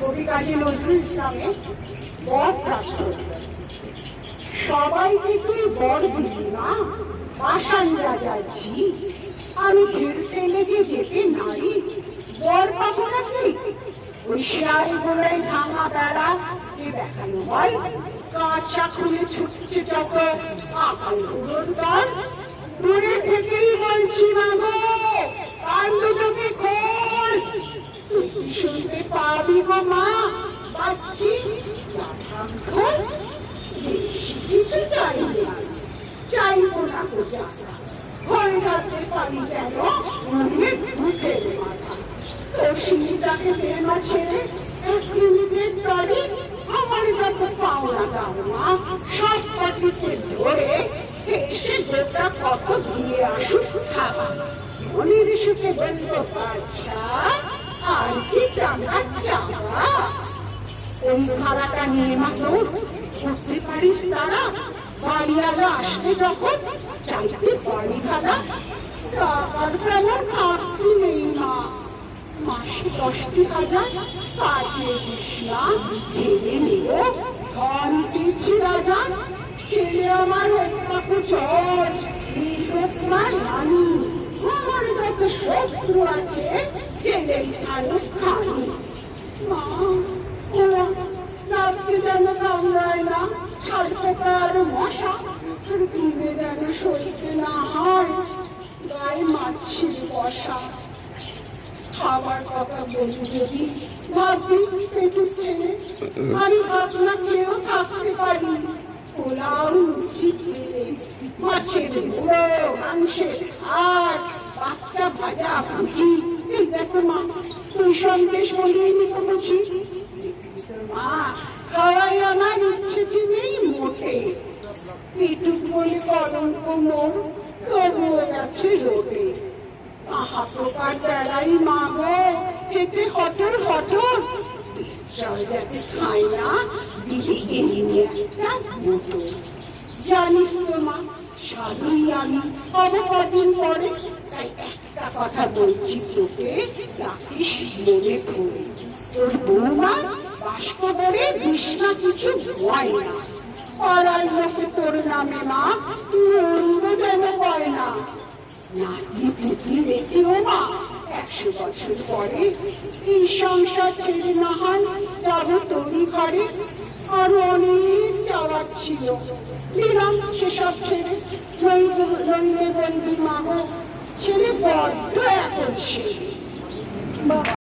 কবি কাজী নজরুল ইসলামের বর প্রাপ্ত। সবাইকে তুই বর দিবি না, পাষাণ রাজা ঝি, আমি ভিড় টেনে যে যেতে নারী, বর পাবো নাকি? ওই শিয়াল গোড়ায় ভাঙা বেড়া এ দেখানো হয়, কাঁচা খুলে ছুটছে যত আকাল গুলোর দল। দূরে থেকেই বলছি মাগো, কান দুটোকে খোল, তুই কি শুনতে পাবি গো মা, পাচ্ছি বেশি কিছু চাই না, চাইবো না তো জানা, হয়ে যাতে পারি যেন অনেক মুখের মাথা। তোর সিঁড়িটাকে বেমা ছেড়ে এক মিনিটের তরে আমার যত পাওনা দাওনা সব পাটিতে ধরে এসে গোটা কত দিয়ে আসুক খাওয়া। মনির সুখে বলল বাচ্চা, আর কি টাকা চাওয়া? ওই খালাটা নিয়ে মাত্র বুঝতে পারিস তারা, বাড়িওয়ালা আসলে যখন চাইতে পারি খালা, টাকার তেমন ঘাটতি নেই মা, মাসে 10,000 কাটিয়ে দিস না, ভেবে নিও ধন পেয়েছি রাজা। ছেলে আমার হত্যা চল, নির্বেতমার রানী, আমার যত শত্রু আছে ছেলে খানো খানি। মা ওরা রাত্রি যেন কামড়ায় না, ছাড়তে তার মশা, আর দিনে যেন সইতে না হয় গায়ে মাছির বসা। খাবার কথা বলি যদি ভাবি পেটু ছেড়ে, আমি ভাবনা কেউ থাকতে পারি, পোলাও লুচি খেলে, মাছের গুঁড়ো, মাংসের হাট, বাচ্চা ভাজা ভুজি। এই দেখো মা, তুই সন্দেশ বলিয়ে নিতে বুঝি, মা খাওয়াই আমার ইচ্ছে নেই মোটে, পেটুক বলে কলঙ্ক মোর তবুও গেছে রোডে। আহা প্রকার বেড়াই মা গো, খেতে হটর হটর, চল যাতে খাই না দিদি কিনে একটা মোটর। জানিস তো মা, সাধুই আমি অনেক কদিন পরে, তাই একটা কথা বলছি তোকে, রাখিস মনে করে। তোর বৌমা বাষ্প করে দিস না কিছু ভয় না, পাড়ার লোকে তোর নামে মা মন্দ যেন হয় না। নাতি পুতি রেখেও মা 100 বছর পরে এই সংসার ছেড়ে না হয় যাবো তোরই ঘরে। আরো অনেক যাওয়ার ছিল, দিলাম সেসব ছেড়ে, নইলে বন্ধু মা গো, ছেলে বড্ড এখন সে।